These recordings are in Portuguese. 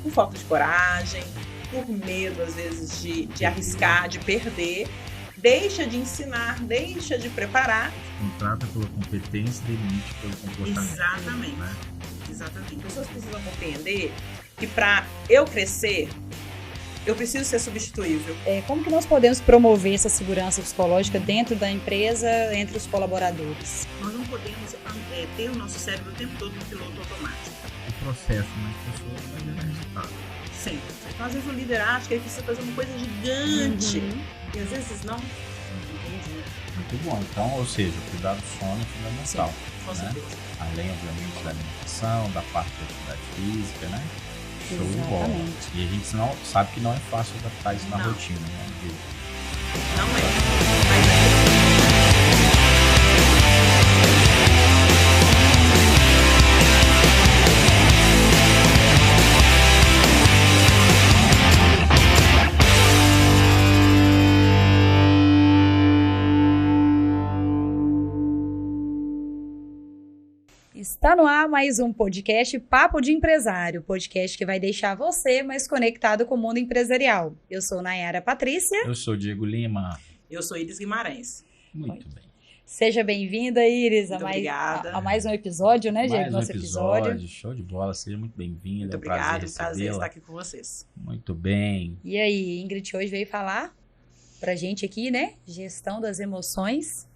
por falta de coragem, por medo, às vezes, de arriscar, de perder. Deixa de ensinar, deixa de preparar. Contrata pela competência e demite pelo comportamento. Exatamente. Né? Exatamente. As pessoas precisam compreender que para eu crescer, eu preciso ser substituível. Como que nós podemos promover essa segurança psicológica dentro da empresa, entre os colaboradores? Nós não podemos ter o nosso cérebro o tempo todo no piloto automático. O processo, mas a pessoa vai gerar resultado. Sempre. Então, às vezes o líder acha que ele precisa fazer uma coisa gigante. E às vezes não. Entendi. Muito bom. Então, ou seja, o cuidado do sono é fundamental. Sim, com certeza. Além, obviamente, da alimentação, da parte da atividade física, né? Show de bola. E a gente não, sabe que não é fácil adaptar isso na rotina, né? Não é. Está no ar mais um podcast Papo de Empresário, podcast que vai deixar você mais conectado com o mundo empresarial. Eu sou Nayara Patrícia. Eu sou Diego Lima. Eu sou Iris Guimarães. Muito bem. Seja bem-vinda, Iris, obrigada. A mais um episódio, né, Diego? Mais um episódio. Show de bola, seja muito bem-vinda. Muito obrigada, um prazer estar aqui com vocês. Muito bem. E aí, Ingrid hoje veio falar pra gente aqui, né, gestão das emoções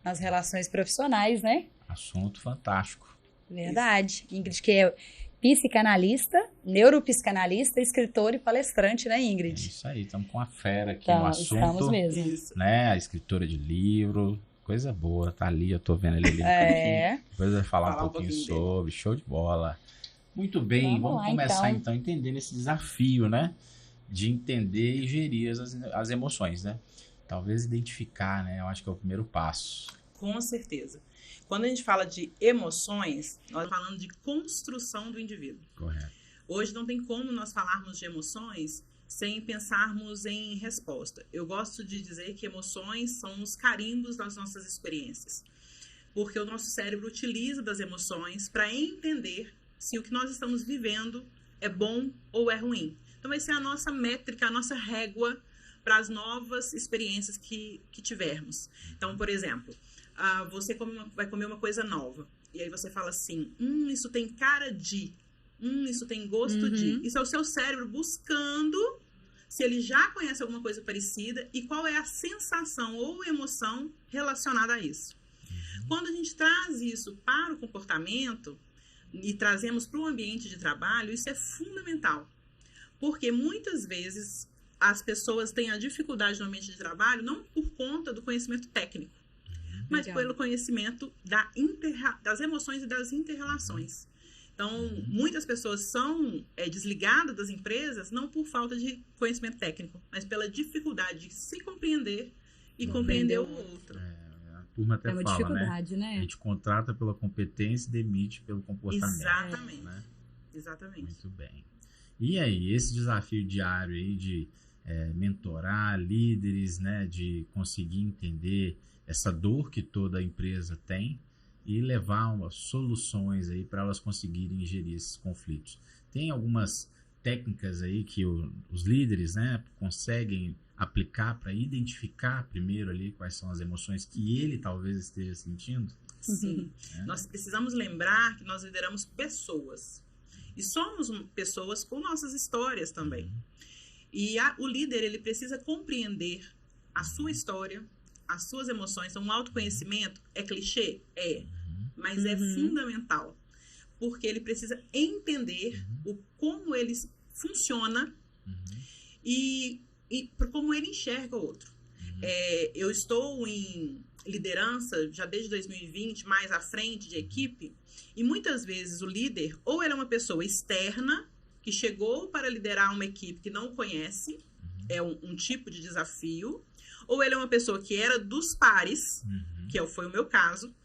nas relações profissionais, né? Assunto fantástico. Verdade. Isso. Ingrid, que é psicanalista, neuropsicanalista, escritora e palestrante, né, Ingrid? É isso aí, estamos com a fera aqui no assunto. Estamos mesmo. Isso. Né, a escritora de livro, coisa boa, tá ali, eu tô vendo ele aqui. Depois vai falar um pouquinho sobre, show de bola. Muito bem, vamos começar então entendendo esse desafio, né, de entender e gerir as emoções, né? Talvez identificar, né, eu acho que é o primeiro passo. Com certeza. Quando a gente fala de emoções, nós estamos falando de construção do indivíduo. Correto. Hoje não tem como nós falarmos de emoções sem pensarmos em resposta. Eu gosto de dizer que emoções são os carimbos das nossas experiências. Porque o nosso cérebro utiliza das emoções para entender se o que nós estamos vivendo é bom ou é ruim. Então vai ser a nossa métrica, a nossa régua para as novas experiências que tivermos. Então, por exemplo, você vai comer uma coisa nova. E aí você fala assim, isso tem cara de, isso tem gosto de. Isso é o seu cérebro buscando se ele já conhece alguma coisa parecida e qual é a sensação ou emoção relacionada a isso. Quando a gente traz isso para o comportamento e trazemos para o ambiente de trabalho, isso é fundamental. Porque muitas vezes as pessoas têm a dificuldade no ambiente de trabalho não por conta do conhecimento técnico, mas pelo conhecimento das emoções e das inter-relações. Então, muitas pessoas são desligadas das empresas não por falta de conhecimento técnico, mas pela dificuldade de se compreender e compreender o outro. A turma até uma fala, dificuldade, né? A gente contrata pela competência e demite pelo comportamento. Exatamente. Né? Exatamente. Muito bem. E aí, esse desafio diário aí de mentorar líderes, né, de conseguir entender essa dor que toda empresa tem e levar umas soluções aí para elas conseguirem gerir esses conflitos. Tem algumas técnicas aí que os líderes, né, conseguem aplicar para identificar primeiro ali quais são as emoções que ele talvez esteja sentindo? Sim. Nós precisamos lembrar que nós lideramos pessoas. E somos pessoas com nossas histórias também. E o líder, ele precisa compreender a sua história, as suas emoções. Então, um autoconhecimento é clichê? É. Mas é fundamental. Porque ele precisa entender como ele funciona e como ele enxerga o outro. Eu estou em liderança já desde 2020, mais à frente de equipe, e muitas vezes o líder, ou ele é uma pessoa externa, que chegou para liderar uma equipe que não conhece, é um tipo de desafio, ou ele é uma pessoa que era dos pares, que foi o meu caso,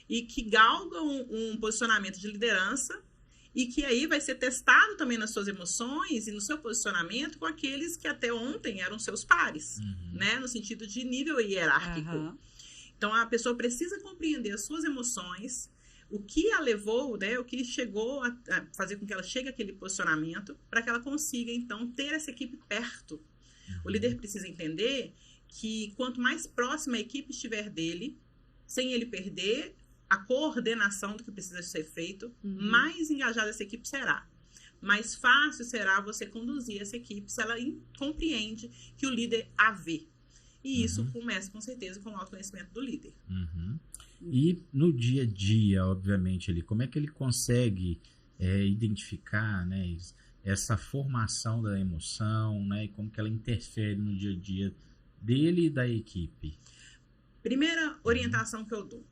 e que galga um posicionamento de liderança, e que aí vai ser testado também nas suas emoções e no seu posicionamento com aqueles que até ontem eram seus pares, né? No sentido de nível hierárquico. Então, a pessoa precisa compreender as suas emoções, o que a levou, né, o que chegou a fazer com que ela chegue àquele posicionamento, para que ela consiga, então, ter essa equipe perto. O líder precisa entender que quanto mais próxima a equipe estiver dele, sem ele perder a coordenação do que precisa ser feito, mais engajada essa equipe será. Mais fácil será você conduzir essa equipe se ela compreende que o líder a vê. E isso começa, com certeza, com o autoconhecimento do líder. E no dia a dia, obviamente, como é que ele consegue identificar, né, essa formação da emoção, né, e como que ela interfere no dia a dia dele e da equipe? Primeira orientação que eu dou.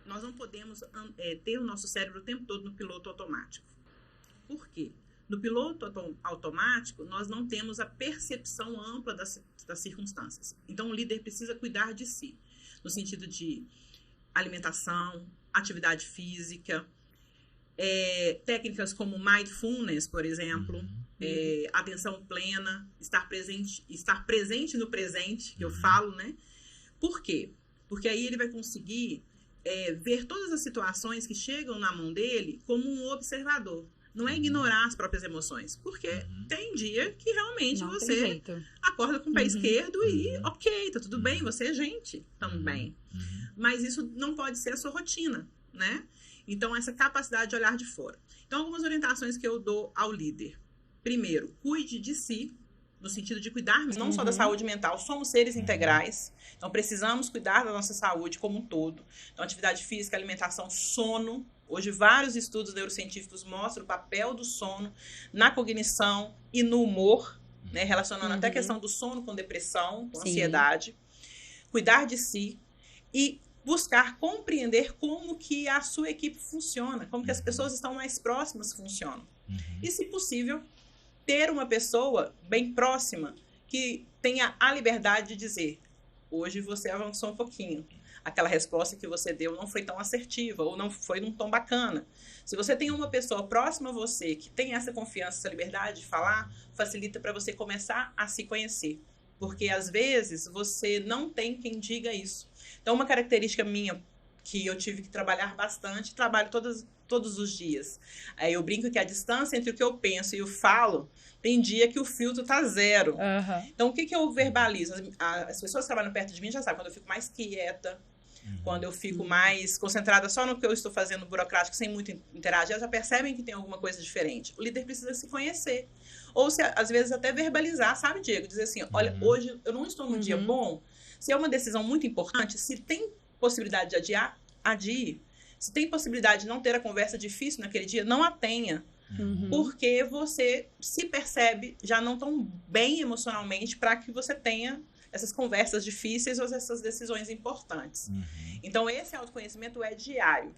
Nós não podemos ter o nosso cérebro o tempo todo no piloto automático. Por quê? No piloto automático, nós não temos a percepção ampla das circunstâncias. Então, o líder precisa cuidar de si, no sentido de alimentação, atividade física, técnicas como mindfulness, por exemplo, atenção plena, estar presente no presente, que eu falo, né? Por quê? Porque aí ele vai conseguir ver todas as situações que chegam na mão dele como um observador. Não é ignorar as próprias emoções, porque tem dia que realmente não você acorda com o pé esquerdo e ok, tá tudo bem, você é gente também. Mas isso não pode ser a sua rotina, né? Então, essa capacidade de olhar de fora. Então, algumas orientações que eu dou ao líder. Primeiro, cuide de si, no sentido de cuidar não só da saúde mental, somos seres integrais, então precisamos cuidar da nossa saúde como um todo. Então, atividade física, alimentação, sono. Hoje, vários estudos neurocientíficos mostram o papel do sono na cognição e no humor, né, relacionando até a questão do sono com depressão, com ansiedade. Cuidar de si e buscar compreender como que a sua equipe funciona, como que as pessoas estão mais próximas funcionam. E, se possível, ter uma pessoa bem próxima que tenha a liberdade de dizer: hoje você avançou um pouquinho. Aquela resposta que você deu não foi tão assertiva ou não foi num tom bacana. Se você tem uma pessoa próxima a você que tem essa confiança, essa liberdade de falar, facilita para você começar a se conhecer. Porque, às vezes, você não tem quem diga isso. Então, uma característica minha que eu tive que trabalhar bastante, trabalho todos os dias. Aí eu brinco que a distância entre o que eu penso e o falo, tem dia que o filtro tá zero. Então, o que eu verbalizo? As pessoas que trabalham perto de mim já sabem, quando eu fico mais quieta, quando eu fico mais concentrada só no que eu estou fazendo burocrático, sem muito interagir, elas já percebem que tem alguma coisa diferente. O líder precisa se conhecer. Ou, às vezes, até verbalizar, sabe, Diego? Dizer assim, olha, hoje eu não estou num dia bom. Se é uma decisão muito importante, se tem possibilidade de adiar, adie. Se tem possibilidade de não ter a conversa difícil naquele dia, não a tenha. Porque você se percebe já não tão bem emocionalmente para que você tenha essas conversas difíceis ou essas decisões importantes. Então, esse autoconhecimento é diário.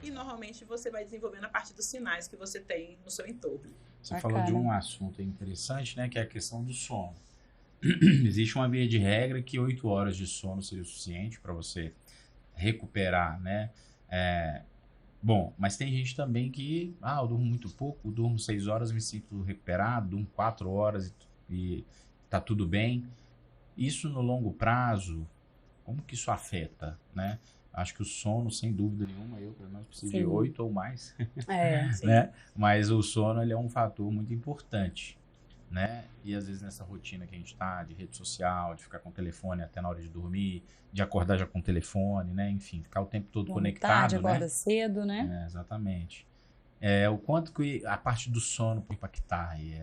E, normalmente, você vai desenvolvendo a partir dos sinais que você tem no seu entorno. Você falou de um assunto interessante, né, que é a questão do sono. Existe uma via de regra que 8 horas de sono seria o suficiente para você recuperar, né? Bom, mas tem gente também que, eu durmo muito pouco, durmo 6 horas, me sinto recuperado, durmo 4 horas e tá tudo bem. Isso no longo prazo, como que isso afeta, né? Acho que o sono, sem dúvida nenhuma, eu pelo menos preciso de 8 ou mais, né? Mas o sono, ele é um fator muito importante, né? E às vezes nessa rotina que a gente tá, de rede social, de ficar com o telefone até na hora de dormir, de acordar já com o telefone, né? Enfim, ficar o tempo todo conectado, né? Acorda cedo, né? Exatamente. O quanto que a parte do sono pode impactar aí?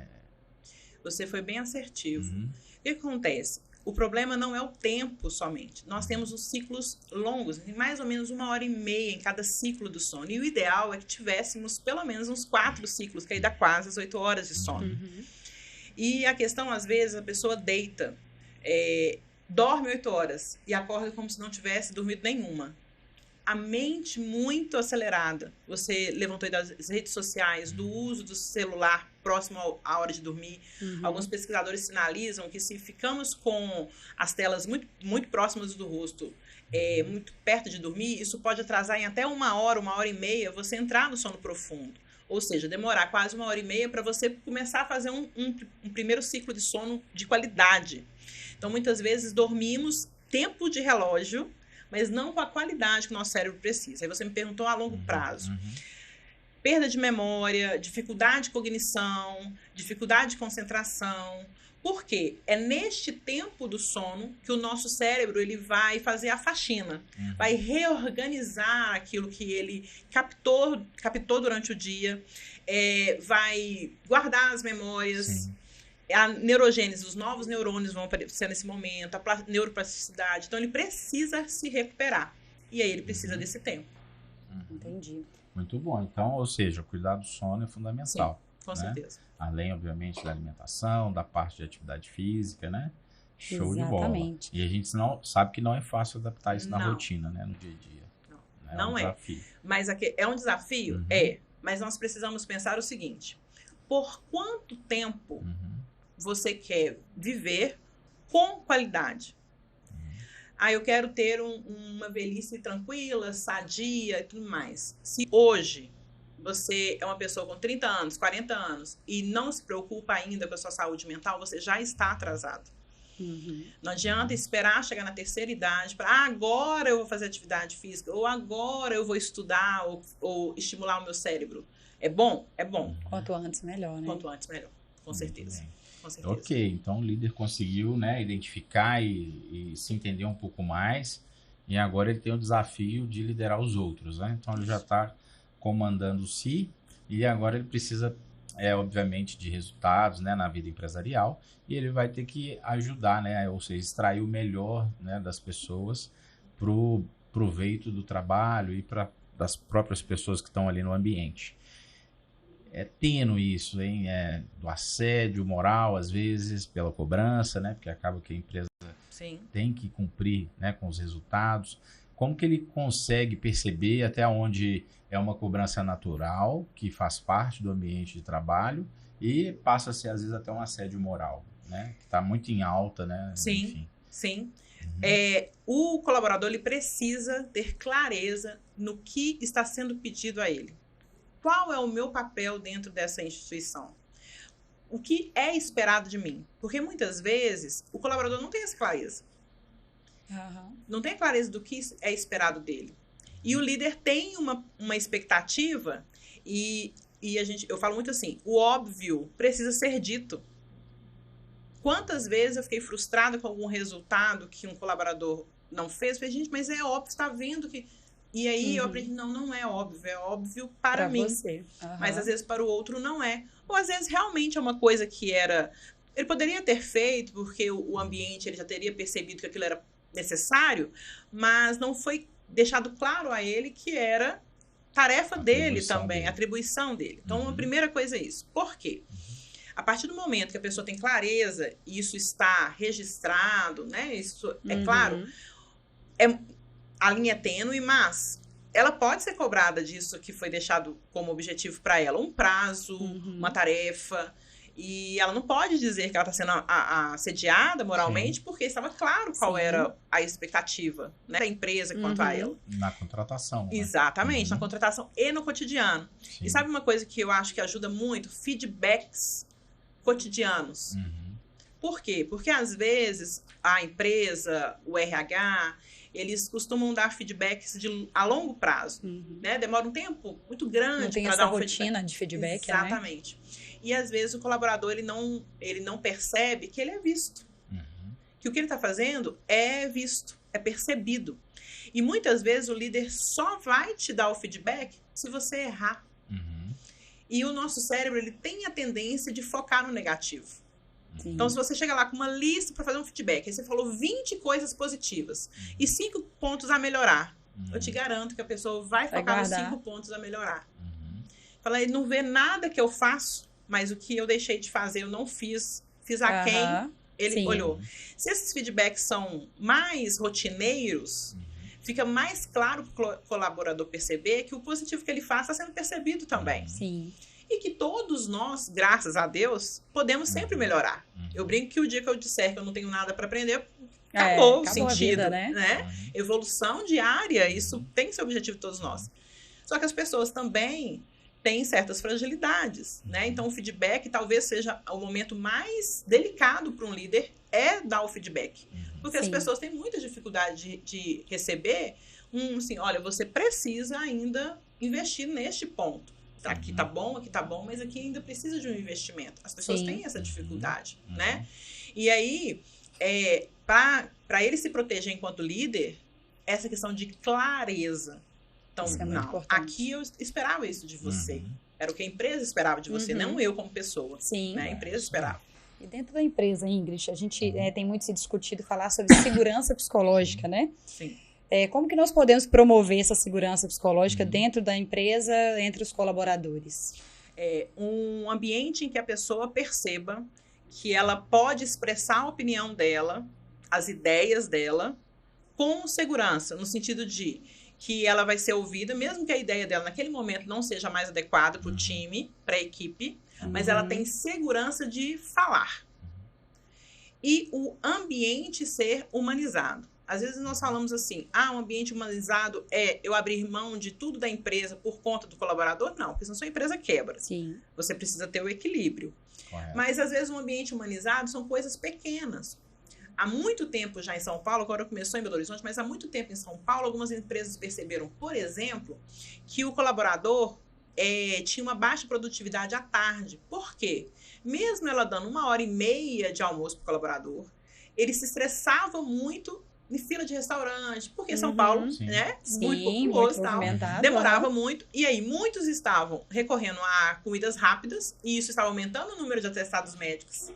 Você foi bem assertivo. O que acontece? O problema não é o tempo somente. Nós temos os ciclos longos, mais ou menos 1h30 em cada ciclo do sono. E o ideal é que tivéssemos pelo menos uns 4 ciclos, que aí dá quase as 8 horas de sono. E a questão, às vezes, a pessoa deita, dorme 8 horas e acorda como se não tivesse dormido nenhuma. A mente muito acelerada. Você levantou aí das redes sociais, do uso do celular próximo à hora de dormir. Alguns pesquisadores sinalizam que se ficamos com as telas muito, muito próximas do rosto, muito perto de dormir, isso pode atrasar em até 1 hora, 1h30, você entrar no sono profundo. Ou seja, demorar quase 1h30 para você começar a fazer um primeiro ciclo de sono de qualidade. Então, muitas vezes, dormimos tempo de relógio, mas não com a qualidade que o nosso cérebro precisa. Aí você me perguntou a longo prazo. Perda de memória, dificuldade de cognição, dificuldade de concentração. Por quê? É neste tempo do sono que o nosso cérebro ele vai fazer a faxina, vai reorganizar aquilo que ele captou durante o dia, vai guardar as memórias. Sim. A neurogênese, os novos neurônios vão aparecer nesse momento, a neuroplasticidade. Então, ele precisa se recuperar. E aí, ele precisa desse tempo. Entendi. Muito bom. Então, ou seja, o cuidado do sono é fundamental. Sim, com certeza. Além, obviamente, da alimentação, da parte de atividade física, né? Show Exatamente. de bola. E a gente sabe que não é fácil adaptar isso na Não. rotina, né? No dia a dia. Não um é. desafio. Mas é um desafio? É. Mas nós precisamos pensar o seguinte. Por quanto tempo você quer viver com qualidade? Eu quero ter uma velhice tranquila, sadia e tudo mais. Se hoje você é uma pessoa com 30 anos, 40 anos e não se preocupa ainda com a sua saúde mental, você já está atrasado. Não adianta esperar chegar na terceira idade para agora eu vou fazer atividade física, ou agora eu vou estudar, ou estimular o meu cérebro. É bom? É bom. Quanto antes, melhor, né? Quanto antes, melhor. Com certeza. Com certeza. Ok, então o líder conseguiu, né, identificar e se entender um pouco mais, e agora ele tem o desafio de liderar os outros, né? Então ele já está comandando-se, e agora ele precisa, obviamente, de resultados, né, na vida empresarial, e ele vai ter que ajudar, né, ou seja, extrair o melhor, né, das pessoas para o proveito do trabalho e das próprias pessoas que estão ali no ambiente. É tênue isso, hein? Do assédio moral, às vezes, pela cobrança, né? Porque acaba que a empresa tem que cumprir, né, com os resultados. Como que ele consegue perceber até onde é uma cobrança natural, que faz parte do ambiente de trabalho, e passa a ser, às vezes, até um assédio moral, né? Que está muito em alta, né? Sim, enfim. sim. O colaborador ele precisa ter clareza no que está sendo pedido a ele. Qual é o meu papel dentro dessa instituição? O que é esperado de mim? Porque muitas vezes o colaborador não tem essa clareza. Não tem clareza do que é esperado dele. E o líder tem uma expectativa e eu falo muito assim, o óbvio precisa ser dito. Quantas vezes eu fiquei frustrada com algum resultado que um colaborador não fez? Eu falei, gente, mas é óbvio, você está vendo que... E aí eu aprendi, não é óbvio para mim. Você. Mas às vezes para o outro não é. Ou às vezes realmente é uma coisa que ele poderia ter feito, porque o ambiente ele já teria percebido que aquilo era necessário, mas não foi deixado claro a ele que era tarefa dele também, atribuição dele. Então a primeira coisa é isso. Por quê? A partir do momento que a pessoa tem clareza, e isso está registrado, né? Isso é claro, a linha é tênue, mas ela pode ser cobrada disso que foi deixado como objetivo para ela. Um prazo, uma tarefa. E ela não pode dizer que ela está sendo assediada moralmente, porque estava claro qual era a expectativa, né, da empresa quanto a ela. Na contratação. Né? Exatamente, na contratação e no cotidiano. Sim. E sabe uma coisa que eu acho que ajuda muito? Feedbacks cotidianos. Por quê? Porque às vezes a empresa, o RH... eles costumam dar feedbacks a longo prazo, né? Demora um tempo muito grande para dar um rotina de feedback, exatamente. Né? E às vezes o colaborador ele não percebe que ele é visto. Que o que ele está fazendo é visto, é percebido. E muitas vezes o líder só vai te dar o feedback se você errar. E o nosso cérebro ele tem a tendência de focar no negativo. Então, se você chega lá com uma lista para fazer um feedback, aí você falou 20 coisas positivas e 5 pontos a melhorar, eu te garanto que a pessoa vai focar nos 5 pontos a melhorar. Fala, ele não vê nada que eu faço, mas o que eu deixei de fazer, eu não fiz a quem ele olhou. Se esses feedbacks são mais rotineiros, fica mais claro para o colaborador perceber que o positivo que ele faz está sendo percebido também. E que todos nós, graças a Deus, podemos sempre melhorar. Eu brinco que o dia que eu disser que eu não tenho nada para aprender, acabou o sentido. A vida, né? Evolução diária, isso tem que ser o objetivo de todos nós. Só que as pessoas também têm certas fragilidades, né? Então, o feedback talvez seja o momento mais delicado para um líder, dar o feedback. Porque as pessoas têm muita dificuldade de receber assim, olha, você precisa ainda investir neste ponto. Aqui tá bom, mas aqui ainda precisa de um investimento. As pessoas têm essa dificuldade, né? E aí, para ele se proteger enquanto líder, essa questão de clareza. Então, não, aqui eu esperava isso de você. Era o que a empresa esperava de você, não eu como pessoa. Sim. Né? A empresa esperava. E dentro da empresa, Ingrid, a gente tem muito se discutido falar sobre segurança psicológica, né? Sim. Como que nós podemos promover essa segurança psicológica dentro da empresa, entre os colaboradores? Um ambiente em que a pessoa perceba que ela pode expressar a opinião dela, as ideias dela, com segurança, no sentido de que ela vai ser ouvida, mesmo que a ideia dela naquele momento não seja mais adequada para o time, para a equipe, mas ela tem segurança de falar. E o ambiente ser humanizado. Às vezes nós falamos assim, um ambiente humanizado é eu abrir mão de tudo da empresa por conta do colaborador? Não, porque senão sua empresa quebra. Sim. Você precisa ter o equilíbrio. Correto. Mas às vezes um ambiente humanizado são coisas pequenas. Há muito tempo já em São Paulo, agora começou em Belo Horizonte, mas há muito tempo em São Paulo, algumas empresas perceberam, por exemplo, que o colaborador tinha uma baixa produtividade à tarde. Por quê? Mesmo ela dando 1h30 de almoço para o colaborador, ele se estressava muito em fila de restaurante, porque São Paulo, né, muito populoso e tal, demorava muito, e aí muitos estavam recorrendo a comidas rápidas, e isso estava aumentando o número de atestados médicos,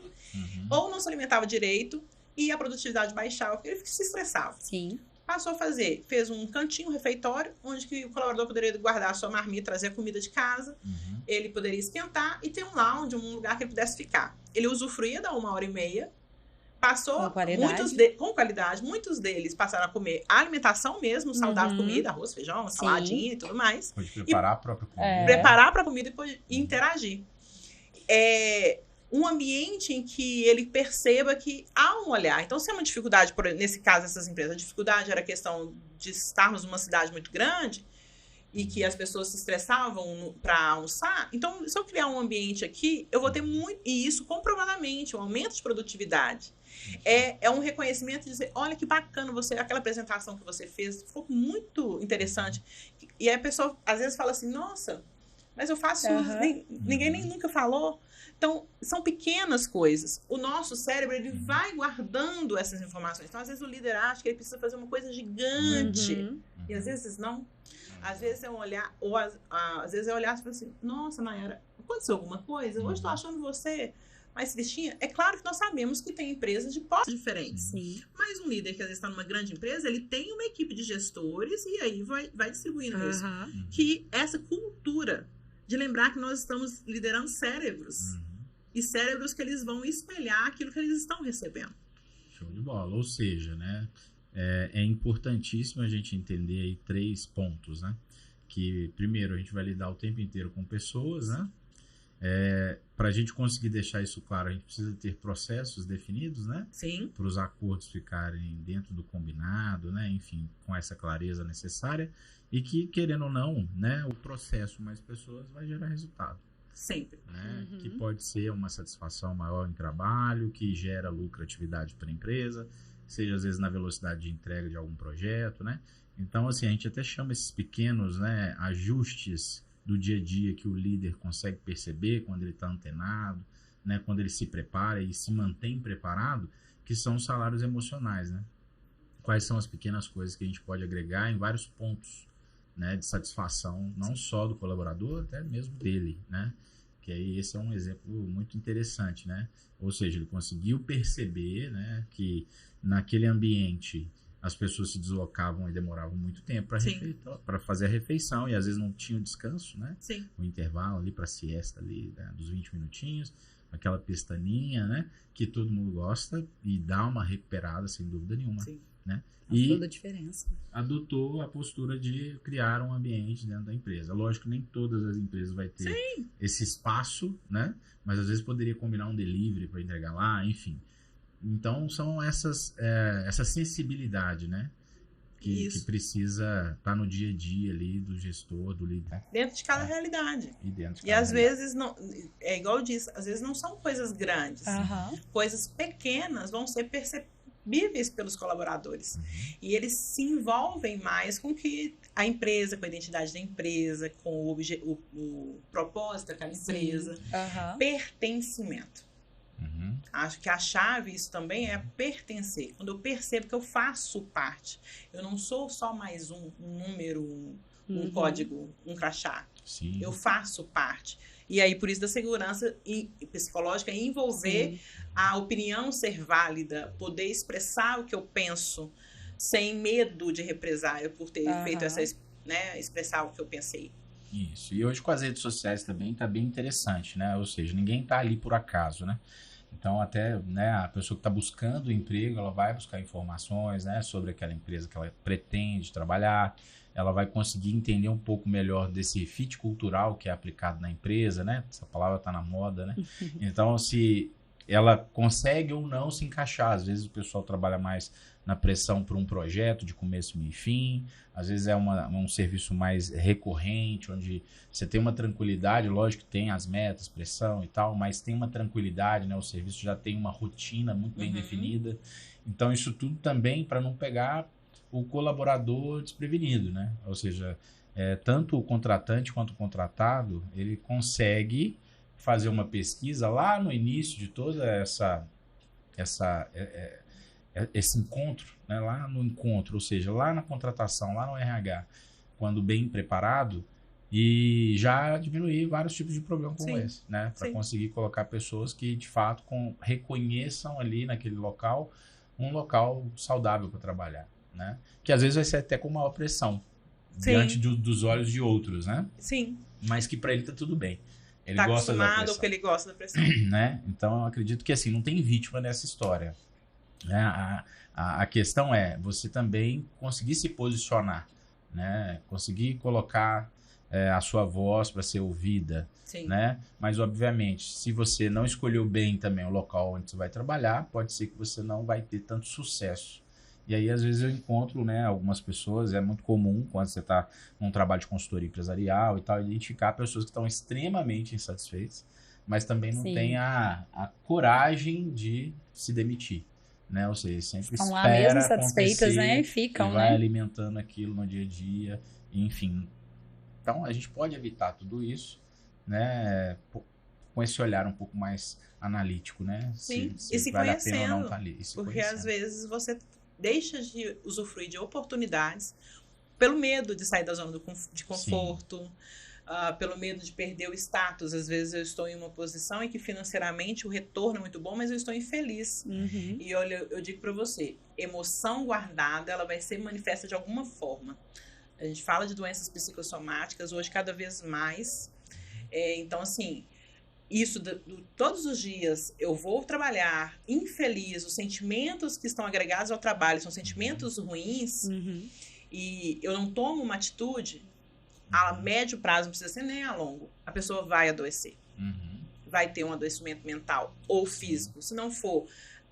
ou não se alimentava direito, e a produtividade baixava, porque ele se estressava. Sim. Passou a fez um cantinho, um refeitório, onde que o colaborador poderia guardar a sua marmita, trazer a comida de casa, ele poderia esquentar, e ter um lounge, um lugar que ele pudesse ficar. Ele usufruía da 1h30, passou com qualidade, muitos deles passaram a comer a alimentação mesmo, saudável, comida, arroz, feijão, saladinha e tudo mais. Pode preparar a própria comida. Preparar para a comida e interagir. Um ambiente em que ele perceba que há um olhar. Então, se é uma dificuldade, nesse caso, essas empresas, a dificuldade era a questão de estarmos numa cidade muito grande e que as pessoas se estressavam para almoçar, então, se eu criar um ambiente aqui, eu vou ter muito, e isso comprovadamente, um aumento de produtividade. É um reconhecimento de dizer, olha que bacana aquela apresentação que você fez, ficou muito interessante. E aí a pessoa, às vezes, fala assim, nossa, mas eu faço, ninguém nem nunca falou. Então, são pequenas coisas. O nosso cérebro, ele vai guardando essas informações. Então, às vezes, o líder acha que ele precisa fazer uma coisa gigante. E às vezes não. Às vezes é um olhar, ou às vezes é olhar e falar assim, nossa, Nayara, aconteceu alguma coisa? Hoje estou achando você mais tristinha. É claro que nós sabemos que tem empresas de postos diferentes. Sim. Mas um líder que às vezes está numa grande empresa, ele tem uma equipe de gestores e aí vai distribuindo isso. Que essa cultura de lembrar que nós estamos liderando cérebros. E cérebros que eles vão espelhar aquilo que eles estão recebendo. Show de bola. Ou seja, né, é importantíssimo a gente entender aí 3 pontos, né? Que, primeiro, a gente vai lidar o tempo inteiro com pessoas, né? Para a gente conseguir deixar isso claro, a gente precisa ter processos definidos, né? Sim. Para os acordos ficarem dentro do combinado, né? Enfim, com essa clareza necessária. E que, querendo ou não, né, o processo mais pessoas vai gerar resultado. Sempre. Né? Que pode ser uma satisfação maior em trabalho, que gera lucratividade para a empresa, seja às vezes na velocidade de entrega de algum projeto, né? Então, assim, a gente até chama esses pequenos, né, ajustes do dia a dia que o líder consegue perceber quando ele está antenado, né, quando ele se prepara e se mantém preparado, que são os salários emocionais, né? Quais são as pequenas coisas que a gente pode agregar em vários pontos, né, de satisfação, não só do colaborador, até mesmo dele, né? Que aí esse é um exemplo muito interessante, né? Ou seja, ele conseguiu perceber, né, que naquele ambiente as pessoas se deslocavam e demoravam muito tempo para fazer a refeição e às vezes não tinham descanso, né? Sim. O intervalo ali para a siesta ali, né, dos 20 minutinhos, aquela pestaninha, né, que todo mundo gosta e dá uma recuperada sem dúvida nenhuma. Sim. Né? E toda a diferença. Adotou a postura de criar um ambiente dentro da empresa. Lógico que nem todas as empresas vai ter esse espaço, né? Mas às vezes poderia combinar um delivery para entregar lá, enfim. Então são essa sensibilidade, né? Que precisa estar no dia a dia ali do gestor, do líder. Dentro de cada realidade. E às vezes, não, igual eu disse, às vezes não são coisas grandes. Uhum. Coisas pequenas vão ser víveis pelos colaboradores. E eles se envolvem mais com que a empresa, com a identidade da empresa, com o propósito daquela empresa. Pertencimento. Acho que a chave, isso também, é pertencer. Quando eu percebo que eu faço parte. Eu não sou só mais um número, um código, um crachá. Sim. Eu faço parte. E aí, por isso da segurança psicológica, envolver a opinião ser válida, poder expressar o que eu penso sem medo de represália por ter feito essa, né, expressar o que eu pensei. Isso. E hoje com as redes sociais também está bem interessante, né? Ou seja, ninguém está ali por acaso, né? Então, até, né, a pessoa que está buscando emprego, ela vai buscar informações, né, sobre aquela empresa que ela pretende trabalhar. Ela vai conseguir entender um pouco melhor desse fit cultural que é aplicado na empresa, né? Essa palavra está na moda, né? Então, se ela consegue ou não se encaixar. Às vezes o pessoal trabalha mais na pressão por um projeto de começo, meio e fim. Às vezes é um serviço mais recorrente, onde você tem uma tranquilidade. Lógico que tem as metas, pressão e tal, mas tem uma tranquilidade, né? O serviço já tem uma rotina muito bem definida. Então, isso tudo também para não pegar o colaborador desprevenido, né? Ou seja, tanto o contratante quanto o contratado, ele consegue fazer uma pesquisa lá no início de toda esse encontro, né? Lá no encontro, ou seja, lá na contratação, lá no RH, quando bem preparado, e já diminuir vários tipos de problema como esse, né? Para conseguir colocar pessoas que, de fato, reconheçam ali naquele local um local saudável para trabalhar. Né? Que às vezes vai ser até com maior pressão diante dos olhos de outros, né? Sim. Mas que para ele tá tudo bem. Ele tá gosta da pressão. acostumado porque ele gosta da pressão. Né? Então eu acredito que assim, não tem vítima nessa história. Né? A questão é você também conseguir se posicionar, né? Conseguir colocar a sua voz para ser ouvida. Sim. Né? Mas obviamente, se você não escolheu bem também o local onde você vai trabalhar, pode ser que você não vai ter tanto sucesso. E aí, às vezes, eu encontro, né, algumas pessoas, é muito comum, quando você está num trabalho de consultoria empresarial e tal, identificar pessoas que estão extremamente insatisfeitas, mas também não têm a coragem de se demitir, né? Ou seja, sempre estão espera lá mesmo satisfeitas, né? E ficam, e vai alimentando aquilo no dia a dia, enfim. Então, a gente pode evitar tudo isso, né, com esse olhar um pouco mais analítico, né? Sim, se vale a pena ou não estar ali. Porque às vezes você deixa de usufruir de oportunidades pelo medo de sair da zona de conforto, pelo medo de perder o status. Às vezes eu estou em uma posição em que financeiramente o retorno é muito bom, mas eu estou infeliz. E olha, eu digo para você, emoção guardada, ela vai ser manifesta de alguma forma. A gente fala de doenças psicossomáticas hoje cada vez mais. Então, assim, isso todos os dias eu vou trabalhar infeliz, os sentimentos que estão agregados ao trabalho são sentimentos ruins, e eu não tomo uma atitude a médio prazo, não precisa ser nem a longo, a pessoa vai adoecer. Vai ter um adoecimento mental ou físico. Se não for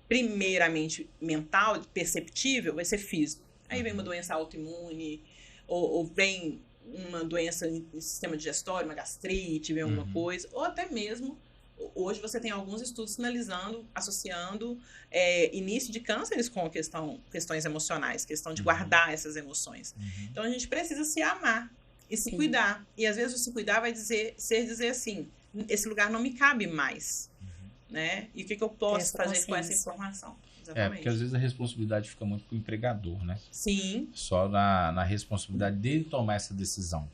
primeiramente mental, perceptível, vai ser físico. Aí vem uma doença autoimune, ou vem uma doença no sistema digestório, uma gastrite, vem alguma coisa, ou até mesmo, hoje você tem alguns estudos sinalizando, associando início de cânceres com questões emocionais, questão de guardar essas emoções. Então a gente precisa se amar e se cuidar. E às vezes o se cuidar vai dizer assim, esse lugar não me cabe mais. Né? E o que eu posso fazer com essa informação? Exatamente. Porque às vezes a responsabilidade fica muito pro empregador, né? Sim. Só na responsabilidade dele tomar essa decisão,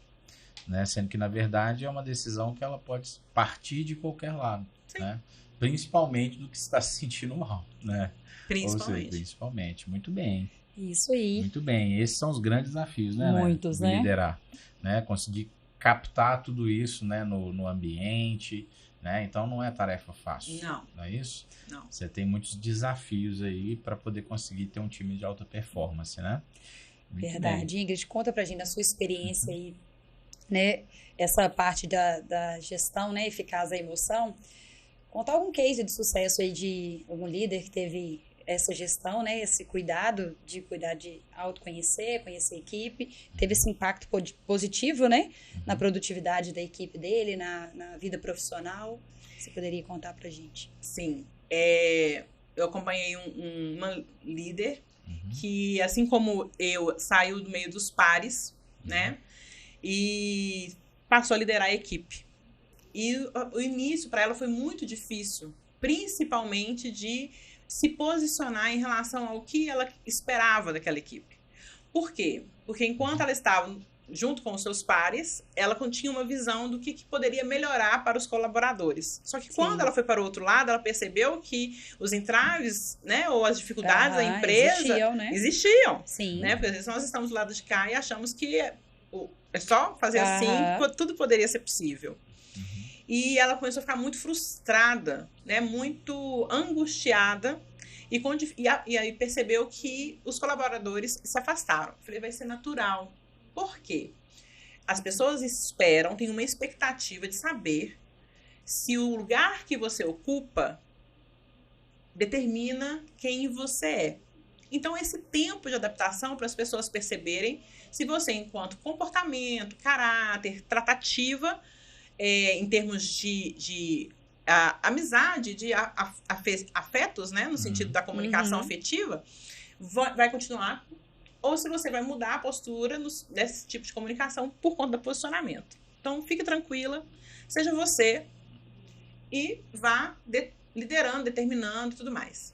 né? Sendo que, na verdade, é uma decisão que ela pode partir de qualquer lado, né? Principalmente do que está se sentindo mal, né? Principalmente. Muito bem. Isso aí. Muito bem. Esses são os grandes desafios, né? Muitos, né? Liderar, né? Conseguir captar tudo isso, né? No ambiente, né? Então não é tarefa fácil. Não é isso? Não. Você tem muitos desafios aí para poder conseguir ter um time de alta performance, né? Muito verdade. Bem. Ingrid, conta pra gente a sua experiência aí, né? Essa parte da gestão, né? Eficaz da emoção. Conta algum case de sucesso aí de algum líder que teve essa gestão, né? Esse cuidado de autoconhecer, conhecer a equipe, teve esse impacto positivo, né? Na produtividade da equipe dele, na vida profissional. Você poderia contar pra gente? Sim. eu acompanhei uma líder que, assim como eu, saiu do meio dos pares, né? E passou a liderar a equipe. E o início para ela foi muito difícil, principalmente de se posicionar em relação ao que ela esperava daquela equipe. Por quê? Porque enquanto ela estava junto com os seus pares, ela tinha uma visão do que poderia melhorar para os colaboradores. Só que quando ela foi para o outro lado, ela percebeu que os entraves, né, ou as dificuldades da empresa existiam. Sim. Né? Porque às vezes nós estamos do lado de cá e achamos que é só fazer assim, tudo poderia ser possível. E ela começou a ficar muito frustrada, né, muito angustiada, e aí percebeu que os colaboradores se afastaram. Eu falei, vai ser natural. Por quê? As pessoas esperam, têm uma expectativa de saber se o lugar que você ocupa determina quem você é. Então, esse tempo de adaptação para as pessoas perceberem se você, enquanto comportamento, caráter, tratativa, em termos de amizade, de afetos, né, no sentido da comunicação afetiva, vai continuar, ou se você vai mudar a postura desse tipo de comunicação por conta do posicionamento. Então, fique tranquila, seja você e vá liderando, determinando e tudo mais.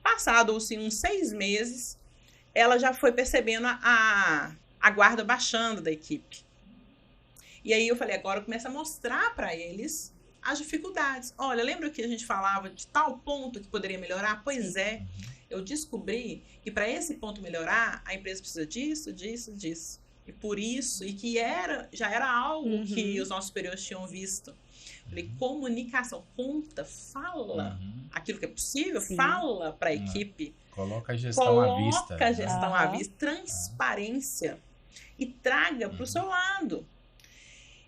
Passado assim, uns 6 meses, ela já foi percebendo a guarda baixando da equipe. E aí eu falei, agora começa a mostrar para eles as dificuldades. Olha, lembra que a gente falava de tal ponto que poderia melhorar? Pois é, eu descobri que para esse ponto melhorar, a empresa precisa disso, disso, disso. E por isso, e que já era algo que os nossos superiores tinham visto. Falei, comunicação, conta, fala aquilo que é possível, fala para a equipe. Coloca a gestão à vista. Coloca a gestão à vista, transparência. E traga para o seu lado.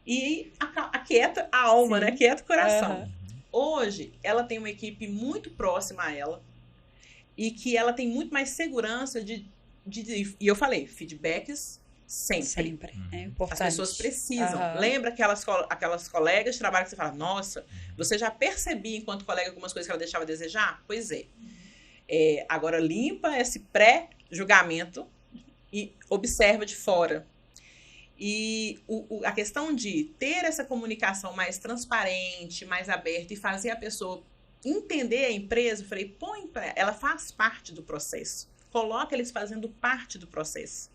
E aquieta a alma, né? Aquieta o coração. Hoje, ela tem uma equipe muito próxima a ela e que ela tem muito mais segurança e eu falei, feedbacks sempre. É importante. As pessoas precisam. Lembra aquelas colegas de trabalho que você fala, nossa, você já percebia enquanto colega algumas coisas que ela deixava a desejar? Pois é. Agora limpa esse pré-julgamento e observa de fora. E a questão de ter essa comunicação mais transparente, mais aberta e fazer a pessoa entender a empresa, eu falei, ela faz parte do processo. Coloca eles fazendo parte do processo.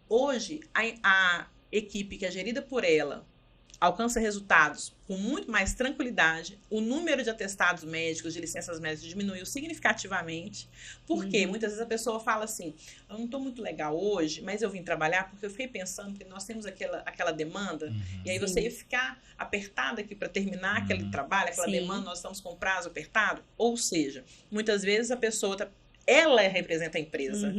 Hoje, a equipe que é gerida por ela alcança resultados com muito mais tranquilidade. O número de atestados médicos, de licenças médicas, diminuiu significativamente. Porque muitas vezes a pessoa fala assim, eu não estou muito legal hoje, mas eu vim trabalhar porque eu fiquei pensando que nós temos aquela demanda, e aí você ia ficar apertada aqui para terminar aquele trabalho, aquela demanda, nós estamos com prazo apertado. Ou seja, muitas vezes a pessoa ela representa a empresa.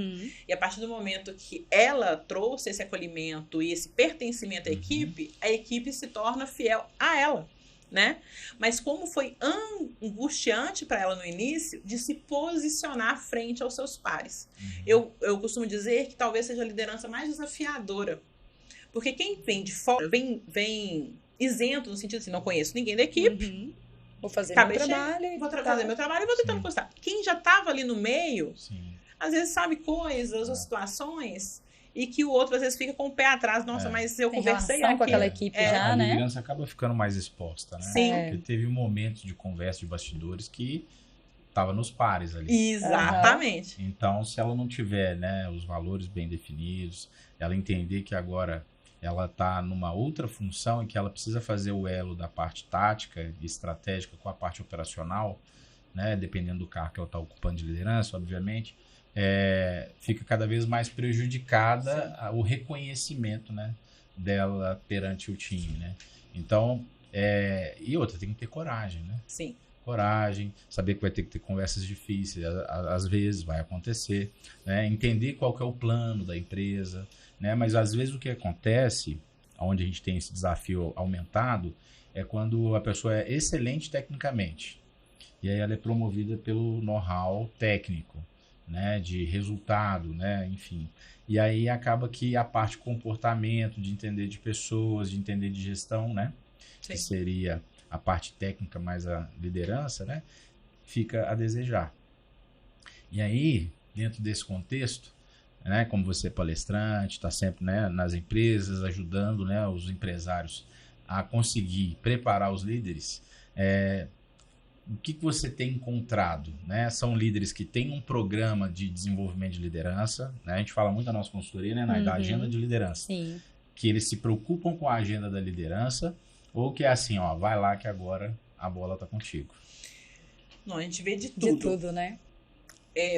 E a partir do momento que ela trouxe esse acolhimento e esse pertencimento à equipe, a equipe se torna fiel a ela, né? Mas como foi angustiante para ela no início de se posicionar frente aos seus pares. Eu costumo dizer que talvez seja a liderança mais desafiadora. Porque quem vem de fora, vem isento no sentido assim, não conheço ninguém da equipe, vou fazer meu trabalho e vou tentando postar. Quem já estava ali no meio, às vezes sabe coisas ou situações e que o outro às vezes fica com o pé atrás. Nossa, mas eu conversei aqui. Com aquela equipe já, né? A liderança acaba ficando mais exposta, né? Sim. Porque teve momentos de conversa de bastidores que estava nos pares ali. Exatamente. Então, se ela não tiver, né, os valores bem definidos, ela entender que agora ela está numa outra função e que ela precisa fazer o elo da parte tática e estratégica com a parte operacional, né, dependendo do cargo que ela está ocupando de liderança, obviamente, fica cada vez mais prejudicada o reconhecimento, né, dela perante o time, né? Então, e outra, tem que ter coragem, né? Sim. Coragem, saber que vai ter que ter conversas difíceis, às vezes vai acontecer, né? Entender qual que é o plano da empresa, né? Mas às vezes o que acontece, onde a gente tem esse desafio aumentado, é quando a pessoa é excelente tecnicamente, e aí ela é promovida pelo know-how técnico, né? De resultado, né? Enfim, e aí acaba que a parte de comportamento, de entender de pessoas, de entender de gestão, né? Sim. Que seria a parte técnica mais a liderança, né? fica a desejar. E aí, dentro desse contexto, né, como você é palestrante, está sempre, né, nas empresas, ajudando, né, os empresários a conseguir preparar os líderes, o que você tem encontrado? Né? São líderes que têm um programa de desenvolvimento de liderança, né? A gente fala muito da nossa consultoria, né, Nay, da agenda de liderança. Sim. Que eles se preocupam com a agenda da liderança, ou que é assim, ó, vai lá que agora a bola tá contigo. Não, a gente vê de tudo. De tudo, né?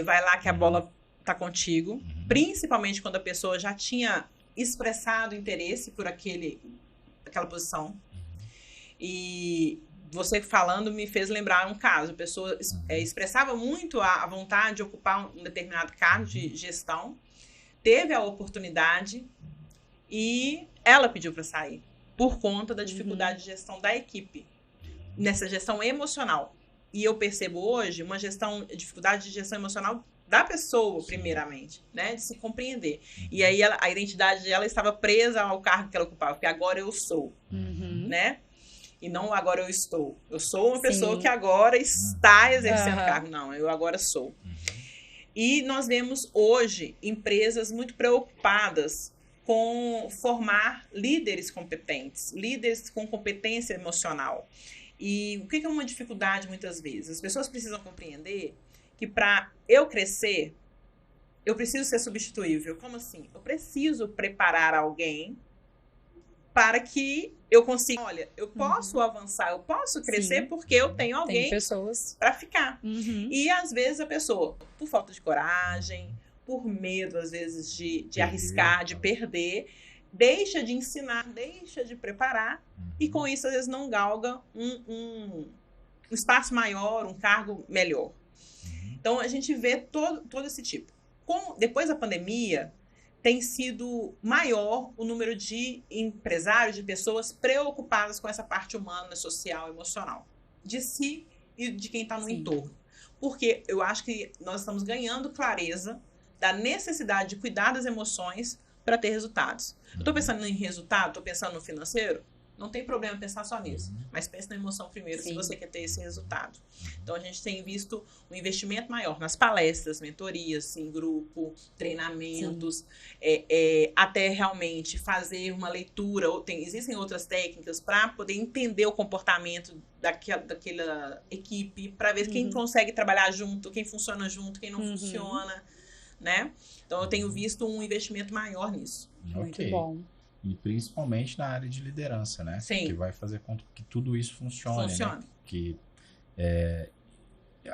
Vai lá que a bola tá contigo, principalmente quando a pessoa já tinha expressado interesse por aquela posição. E você falando me fez lembrar um caso. A pessoa expressava muito a vontade de ocupar um determinado cargo de gestão, teve a oportunidade e ela pediu para sair por conta da dificuldade de gestão da equipe, nessa gestão emocional. E eu percebo hoje uma dificuldade de gestão emocional da pessoa, primeiramente, né? De se compreender. E aí a identidade dela estava presa ao cargo que ela ocupava, porque agora eu sou, né? E não agora eu estou. Eu sou uma pessoa que agora está exercendo cargo. Não, eu agora sou. E nós vemos hoje empresas muito preocupadas com formar líderes competentes, líderes com competência emocional. E o que é uma dificuldade muitas vezes? As pessoas precisam compreender que para eu crescer, eu preciso ser substituível. Como assim? Eu preciso preparar alguém para que eu consiga... Olha, eu posso avançar, eu posso crescer porque eu tenho alguém para ficar. E às vezes a pessoa, por falta de coragem, por medo às vezes de arriscar, de perder, deixa de ensinar, deixa de preparar e com isso às vezes não galga um espaço maior, um cargo melhor. Então a gente vê todo esse tipo. Depois da pandemia, tem sido maior o número de empresários, de pessoas preocupadas com essa parte humana, social, emocional, de si e de quem está no entorno. Porque eu acho que nós estamos ganhando clareza da necessidade de cuidar das emoções para ter resultados. Eu estou pensando em resultado, estou pensando no financeiro, não tem problema pensar só nisso, mas pense na emoção primeiro se você quer ter esse resultado. Então a gente tem visto um investimento maior nas palestras, mentorias, em grupo, treinamentos, até realmente fazer uma leitura. Existem outras técnicas para poder entender o comportamento daquela equipe, para ver quem consegue trabalhar junto, quem funciona junto, quem não funciona, né? Então eu tenho visto um investimento maior nisso. Muito bom. E principalmente na área de liderança, né? Sim. Que vai fazer com que tudo isso funcione. Né? Que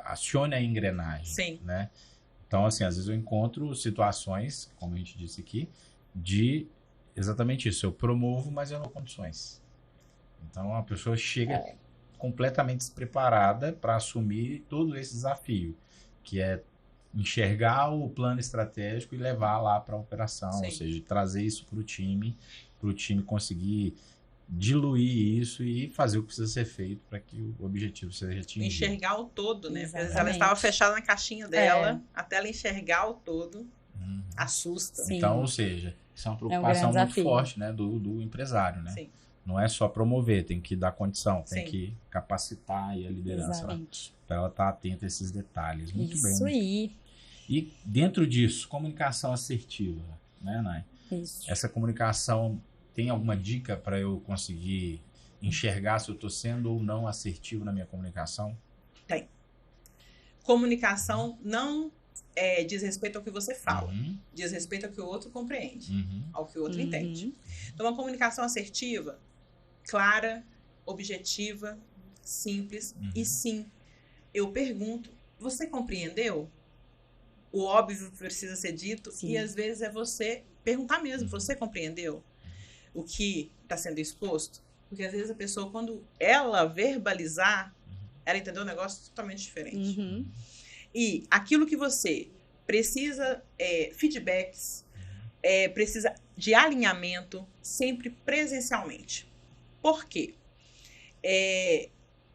acione a engrenagem. Sim. Né? Então, assim, às vezes eu encontro situações, como a gente disse aqui, de exatamente isso. Eu promovo, mas eu não tenho condições. Então, a pessoa chega completamente despreparada para assumir todo esse desafio, que é enxergar o plano estratégico e levar lá para a operação, ou seja, trazer isso para o time conseguir diluir isso e fazer o que precisa ser feito para que o objetivo seja atingido. Enxergar o todo, né? Às vezes ela estava fechada na caixinha dela, até ela enxergar o todo, assusta. Sim. Então, ou seja, isso é uma preocupação muito forte, né, do empresário, né? Sim. Não é só promover, tem que dar condição, tem que capacitar aí a liderança para ela estar atenta a esses detalhes. Muito bem. Isso aí. E dentro disso, comunicação assertiva, né, Nay? Isso. Essa comunicação, tem alguma dica para eu conseguir enxergar se eu estou sendo ou não assertivo na minha comunicação? Tem. Comunicação não diz respeito ao que você fala, diz respeito ao que o outro compreende, ao que o outro entende. Então, uma comunicação assertiva, clara, objetiva, simples, e sim, eu pergunto, você compreendeu? O óbvio precisa ser dito, e às vezes é você perguntar mesmo, você compreendeu o que está sendo exposto? Porque às vezes a pessoa, quando ela verbalizar, ela entendeu um negócio totalmente diferente. E aquilo que você precisa, feedbacks, precisa de alinhamento, sempre presencialmente. Por quê?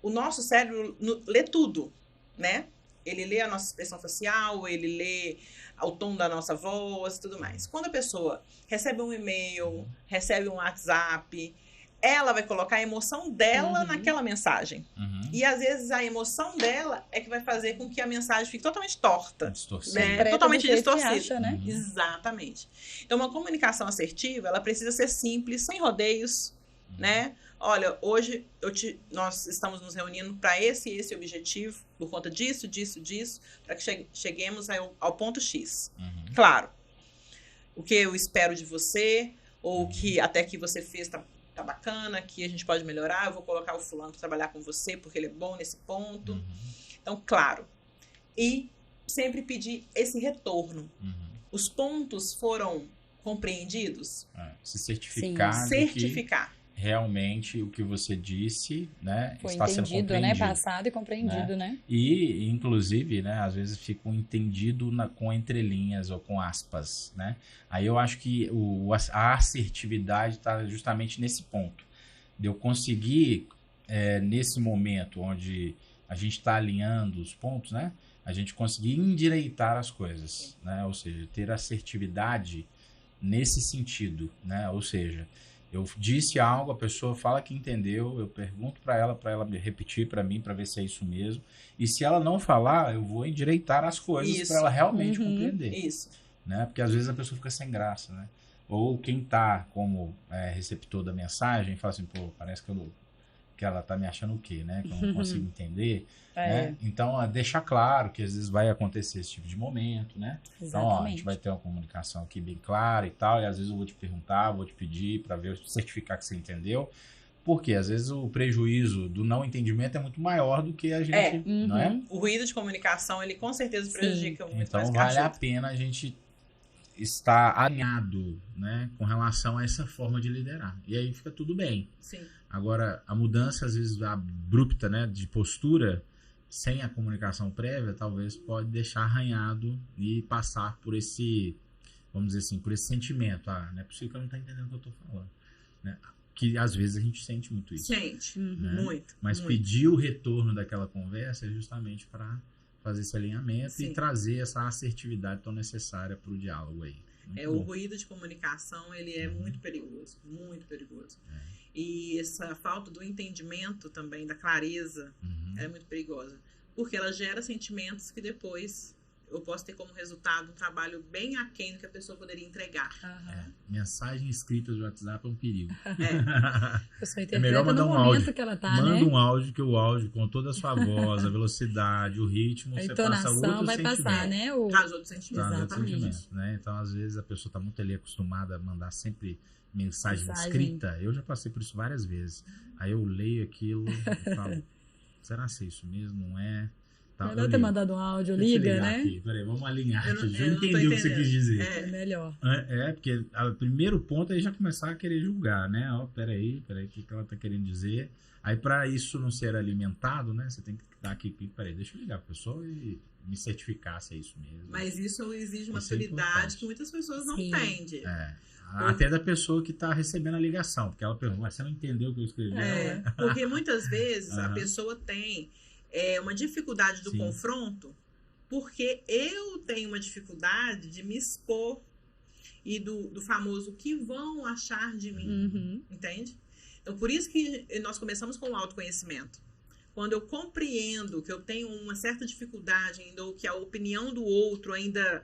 O nosso cérebro lê tudo, né? Ele lê a nossa expressão facial, ele lê o tom da nossa voz e tudo mais. Quando a pessoa recebe um e-mail, recebe um WhatsApp, ela vai colocar a emoção dela naquela mensagem. E às vezes a emoção dela é que vai fazer com que a mensagem fique totalmente torta. Né? Totalmente distorcida. Acha, né? Exatamente. Então, uma comunicação assertiva, ela precisa ser simples, sem rodeios, né? Olha, hoje nós estamos nos reunindo para esse objetivo, por conta disso, para que cheguemos ao ponto X. Claro, o que eu espero de você, ou o que até que você fez tá bacana, que a gente pode melhorar, eu vou colocar o fulano para trabalhar com você, porque ele é bom nesse ponto. Então, claro. E sempre pedir esse retorno. Os pontos foram compreendidos? Se certificar. Sim. Certificar. Realmente o que você disse, né, foi está sendo entendido, compreendido, né, passado e compreendido, né? E inclusive, né, às vezes fica um entendido com entrelinhas ou com aspas, né? Aí eu acho que a assertividade está justamente nesse ponto, de eu conseguir nesse momento onde a gente está alinhando os pontos, né, a gente conseguir endireitar as coisas, né? Ou seja, ter assertividade nesse sentido, né? Ou seja, eu disse algo, a pessoa fala que entendeu, eu pergunto para ela repetir para mim, para ver se é isso mesmo. E se ela não falar, eu vou endireitar as coisas para ela realmente compreender. Isso. Né? Porque às vezes a pessoa fica sem graça, né? Ou quem tá como receptor da mensagem fala assim, pô, parece que ela tá me achando o quê, né? Que eu não consigo entender. Né? Então, deixar claro que às vezes vai acontecer esse tipo de momento, né? Exatamente. Então, ó, a gente vai ter uma comunicação aqui bem clara e tal, e às vezes eu vou te perguntar, vou te pedir para ver, certificar que você entendeu. Porque às vezes o prejuízo do não entendimento é muito maior do que a gente, não é? O ruído de comunicação, ele com certeza prejudica muito. Então, vale a pena a gente estar alinhado, né, com relação a essa forma de liderar. E aí fica tudo bem. Sim. Agora, a mudança, às vezes, abrupta, né, de postura, sem a comunicação prévia, talvez pode deixar arranhado e passar por esse, vamos dizer assim, por esse sentimento. Não é possível que eu não estou entendendo o que eu estou falando. Né? Que, às vezes, a gente sente muito isso. Sente, né? muito. Mas muito. pedir o retorno daquela conversa é justamente para fazer esse alinhamento e trazer essa assertividade tão necessária para o diálogo aí. O ruído de comunicação, ele é muito perigoso, muito perigoso. E essa falta do entendimento também, da clareza, é muito perigosa. Porque ela gera sentimentos que depois eu posso ter como resultado um trabalho bem aquém do que a pessoa poderia entregar. Mensagem escrita do WhatsApp é um perigo. É melhor mandar um áudio. Que ela tá, manda um áudio, que o áudio, com toda a sua voz, a velocidade, o ritmo, a você entonação passa outro vai sentimento. passar, né? Traz outro sentimento. Exatamente. Né? Então, às vezes, a pessoa está muito ali acostumada a mandar sempre mensagem escrita. Eu já passei por isso várias vezes. Aí eu leio aquilo e falo, será que é isso mesmo? Não é? Tá, melhor ter mandado um áudio, liga, né? Aqui. Peraí, vamos alinhar aqui. Deixa eu entender o que você quis dizer. É melhor. Porque o primeiro ponto é já começar a querer julgar, né? Peraí, o que ela tá querendo dizer? Aí, para isso não ser alimentado, né? Você tem que dar aqui, peraí, deixa eu ligar pra pessoa e me certificar se é isso mesmo. Mas isso exige maturidade que muitas pessoas não têm. Até da pessoa que está recebendo a ligação, porque ela pergunta, mas você não entendeu o que eu escrevi? Porque muitas vezes a pessoa tem uma dificuldade do confronto, porque eu tenho uma dificuldade de me expor e do famoso que vão achar de mim, entende? Então, por isso que nós começamos com o autoconhecimento. Quando eu compreendo que eu tenho uma certa dificuldade ainda, ou que a opinião do outro ainda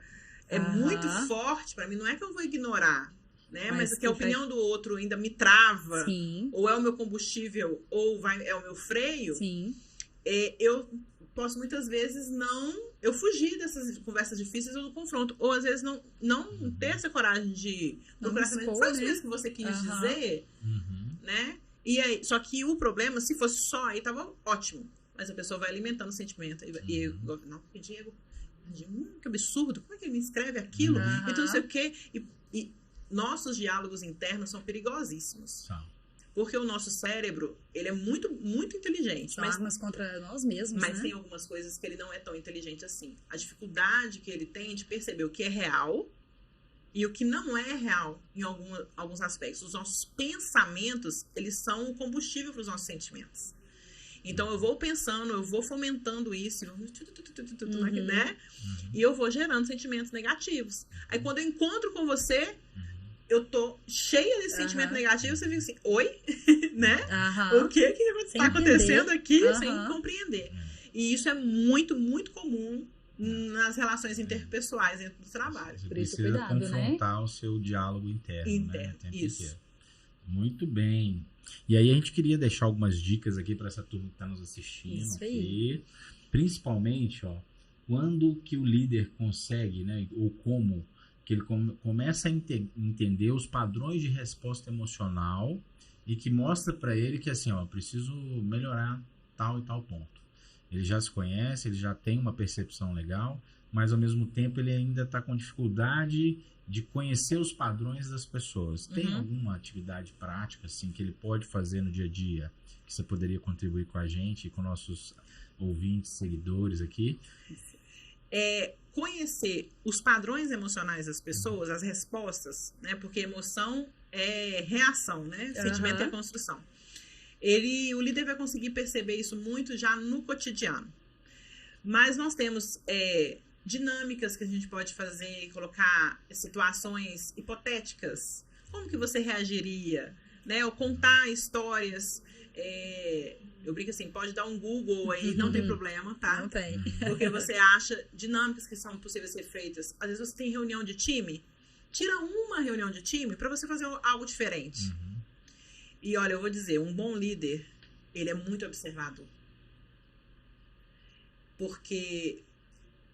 é muito forte para mim, não é que eu vou ignorar, né? Mas que a opinião do outro ainda me trava, ou é o meu combustível, ou é o meu freio, eu posso muitas vezes eu fugir dessas conversas difíceis ou do confronto, ou às vezes não ter essa coragem de procurar saber, sabe isso que você quis dizer, né? E aí, só que o problema, se fosse só, aí tava ótimo, mas a pessoa vai alimentando o sentimento, e eu, não, Diego, que absurdo, como é que ele me escreve aquilo? Então não sei o quê, e nossos diálogos internos são perigosíssimos. Porque o nosso cérebro, ele é muito, muito inteligente. São armas contra nós mesmos, mas tem algumas coisas que ele não é tão inteligente assim. A dificuldade que ele tem de perceber o que é real e o que não é real em alguns aspectos. Os nossos pensamentos, eles são o combustível para os nossos sentimentos. Então, eu vou pensando, eu vou fomentando isso, né? E eu vou gerando sentimentos negativos. Aí, quando eu encontro com você, eu tô cheia desse sentimento negativo, você fica assim, oi? Né? O que está acontecendo aqui sem compreender? E isso é muito, muito comum nas relações interpessoais dentro do trabalho. Você precisa confrontar o seu diálogo interno, né? O tempo inteiro. Muito bem. E aí a gente queria deixar algumas dicas aqui para essa turma que está nos assistindo. Isso aí. Principalmente, quando que o líder consegue, né? Ou como que ele começa a entender os padrões de resposta emocional e que mostra para ele que assim, preciso melhorar tal e tal ponto. Ele já se conhece, ele já tem uma percepção legal, mas ao mesmo tempo ele ainda está com dificuldade de conhecer os padrões das pessoas. Tem alguma atividade prática assim que ele pode fazer no dia a dia que você poderia contribuir com a gente e com nossos ouvintes, seguidores aqui? Conhecer os padrões emocionais das pessoas, as respostas, né? Porque emoção é reação, né? Sentimento é construção. O líder vai conseguir perceber isso muito já no cotidiano. Mas nós temos dinâmicas que a gente pode fazer, colocar situações hipotéticas. Como que você reagiria? Né? Ou contar histórias. Eu brinco assim, pode dar um Google aí, não tem problema, tá? Não tem. Porque você acha dinâmicas que são possíveis ser feitas. Às vezes você tem reunião de time, tira uma reunião de time para você fazer algo diferente. E olha, eu vou dizer, um bom líder, ele é muito observador. Porque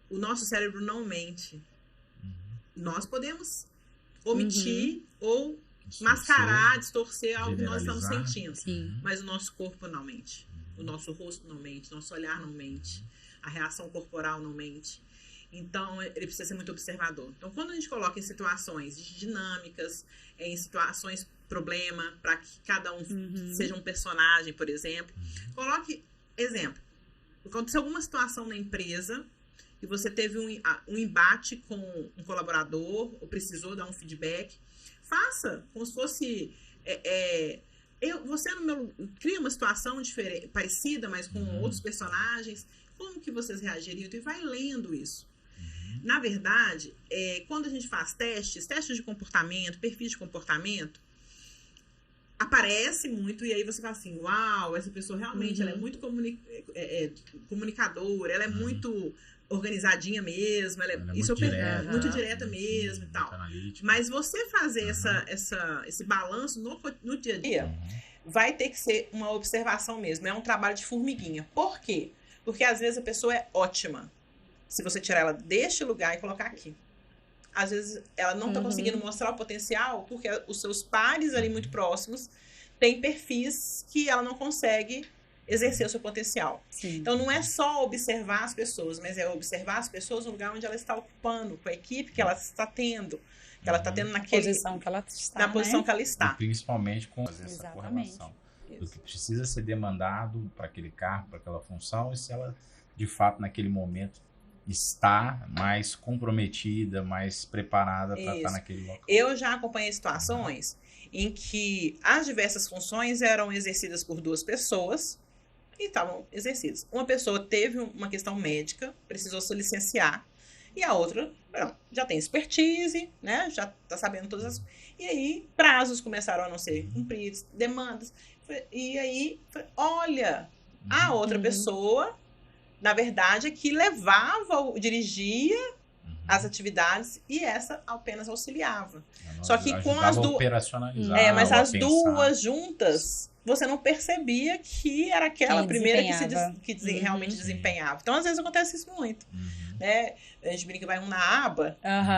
o nosso cérebro não mente. Nós podemos omitir ou mascarar, distorcer algo que nós estamos sentindo. Mas o nosso corpo não mente. O nosso rosto não mente. Nosso olhar não mente. A reação corporal não mente. Então, ele precisa ser muito observador. Então, quando a gente coloca em situações dinâmicas, em situações problema, para que cada um seja um personagem, por exemplo, coloque exemplo. Aconteceu alguma situação na empresa e você teve um embate com um colaborador ou precisou dar um feedback, faça como se fosse cria uma situação diferente, parecida, mas com outros personagens. Como que vocês reagiriam? E vai lendo isso. Na verdade, quando a gente faz testes de comportamento, perfis de comportamento, aparece muito, e aí você fala assim, uau, essa pessoa realmente ela é muito comunicadora, ela é muito organizadinha mesmo, muito direta mesmo e tal. Mas você fazer esse balanço no dia a dia vai ter que ser uma observação mesmo, é um trabalho de formiguinha. Por quê? Porque às vezes a pessoa é ótima. Se você tirar ela deste lugar e colocar aqui. Às vezes ela não está conseguindo mostrar o potencial porque os seus pares ali muito próximos têm perfis que ela não consegue exercer o seu potencial. Então não é só observar as pessoas, mas é observar as pessoas no lugar onde ela está ocupando, com a equipe que ela está tendo. Que ela está tendo na posição que ela está. E principalmente com essa correlação do que precisa ser demandado para aquele cargo, para aquela função, e se ela de fato naquele momento está mais comprometida, mais preparada para estar naquele local. Eu já acompanhei situações em que as diversas funções eram exercidas por duas pessoas e estavam exercidas. Uma pessoa teve uma questão médica, precisou se licenciar, e a outra já tem expertise, né? Já está sabendo todas as... E aí, prazos começaram a não ser cumpridos, demandas. E aí, olha, a outra pessoa... Na verdade, é que dirigia as atividades e essa apenas auxiliava. Só que com as duas. Mas as duas juntas, você não percebia que era aquela primeira que realmente desempenhava. Então, às vezes, acontece isso muito. Né? A gente brinca que vai um na aba.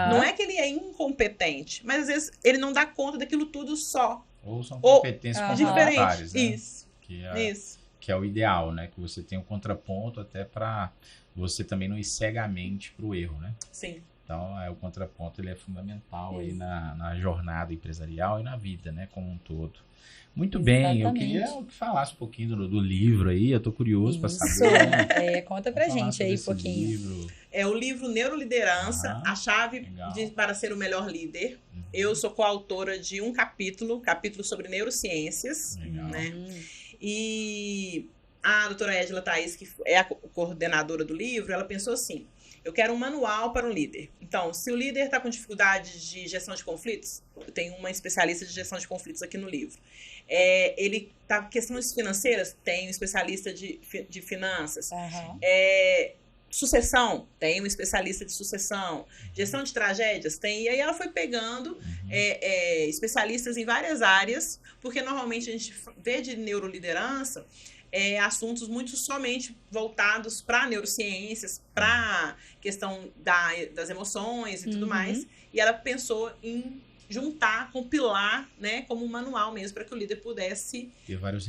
Não é que ele é incompetente, mas às vezes ele não dá conta daquilo tudo só. Ou são competências complementares, né? Isso. Que é o ideal, né? Que você tenha um contraponto até para você também não ir cegamente para o erro, né? Sim. Então, o contraponto ele é fundamental aí na jornada empresarial e na vida, né? Como um todo. Muito bem, eu queria que falasse um pouquinho do livro aí, eu tô curioso para saber. Né? Conta pra gente aí um pouquinho. Livro. É o livro Neuroliderança, a chave para ser o melhor líder. Eu sou coautora de um capítulo sobre neurociências, né? E a doutora Edila Thaís, que é a coordenadora do livro, ela pensou assim, eu quero um manual para um líder. Então, se o líder está com dificuldade de gestão de conflitos, eu tenho uma especialista de gestão de conflitos aqui no livro. Ele está com questões financeiras, tem um especialista de finanças. Uhum. Sucessão, tem um especialista de sucessão. Gestão de tragédias, tem. E aí ela foi pegando especialistas em várias áreas, porque normalmente a gente vê de neuroliderança assuntos muito somente voltados para neurociências, para questão das emoções e tudo mais. E ela pensou em juntar, compilar, né, como um manual mesmo, para que o líder pudesse ter vários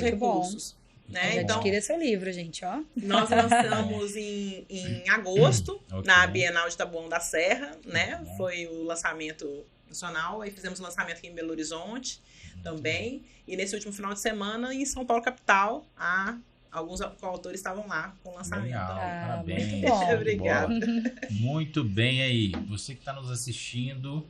recursos. Né? Então, adquira seu livro, gente, ó. Nós lançamos em agosto, na Bienal de Taboão da Serra, né? Foi o lançamento nacional, aí fizemos o lançamento aqui em Belo Horizonte também, e nesse último final de semana em São Paulo capital, alguns coautores estavam lá com o lançamento. Legal, parabéns. Muito bom. Obrigada. Muito bem aí. Você que está nos assistindo,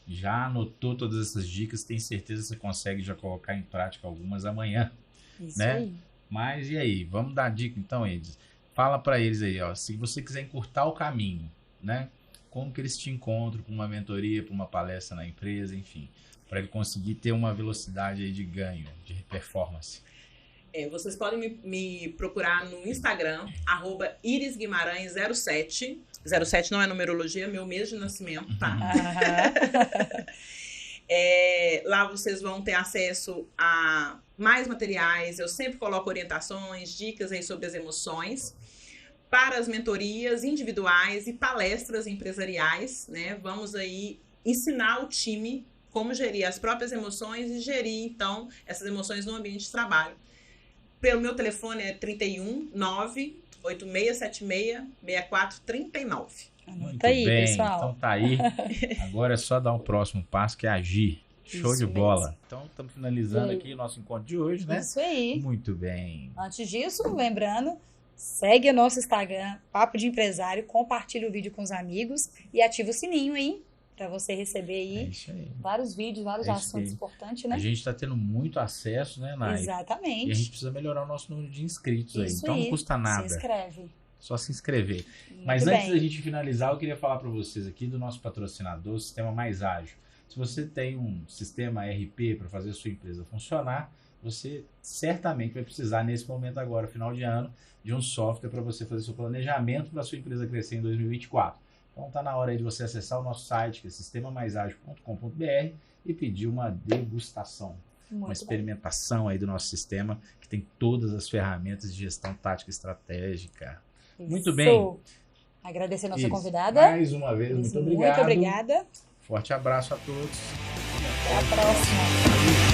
já anotou todas essas dicas, tem certeza que você consegue já colocar em prática algumas amanhã. Isso né? aí. Mas e aí? Vamos dar dica então, Edis. Fala para eles aí, ó, se você quiser encurtar o caminho, né? Como que eles te encontram para uma mentoria, para uma palestra na empresa, enfim, para ele conseguir ter uma velocidade aí de ganho, de performance. Vocês podem me procurar no Instagram, @irisguimarães07. 07 não é numerologia, é meu mês de nascimento, tá? Lá vocês vão ter acesso a mais materiais, eu sempre coloco orientações, dicas aí sobre as emoções, para as mentorias individuais e palestras empresariais, né? Vamos aí ensinar o time como gerir as próprias emoções e gerir, então, essas emoções no ambiente de trabalho. Pelo meu telefone é 31 98676 6439. Muito aí, bem, pessoal. Então tá aí. Agora é só dar um próximo passo, que é agir. Show Isso de bola. mesmo. Então estamos finalizando aqui o nosso encontro de hoje, né? Isso aí. Muito bem. Antes disso, lembrando, segue o nosso Instagram, Papo de Empresário, compartilha o vídeo com os amigos e ativa o sininho aí, para você receber aí, isso aí. vários vídeos, vários assuntos importantes, né? A gente está tendo muito acesso, né, Nai? Exatamente. E a gente precisa melhorar o nosso número de inscritos aí. Isso Então aí. não custa nada. Se inscreve. Só se inscrever. Muito Mas antes bem. da gente finalizar, eu queria falar para vocês aqui do nosso patrocinador, o Sistema Mais Ágil. Se você tem um sistema ERP para fazer a sua empresa funcionar, você certamente vai precisar, nesse momento agora, final de ano, de um software para você fazer seu planejamento para a sua empresa crescer em 2024. Então está na hora aí de você acessar o nosso site, que é sistemamaisagil.com.br, e pedir uma degustação, uma experimentação aí do nosso sistema, que tem todas as ferramentas de gestão tática estratégica. Muito bem. Agradecer a nossa Isso. convidada. Mais uma vez, muito obrigado. Muito obrigada. Forte abraço a todos. Até a próxima.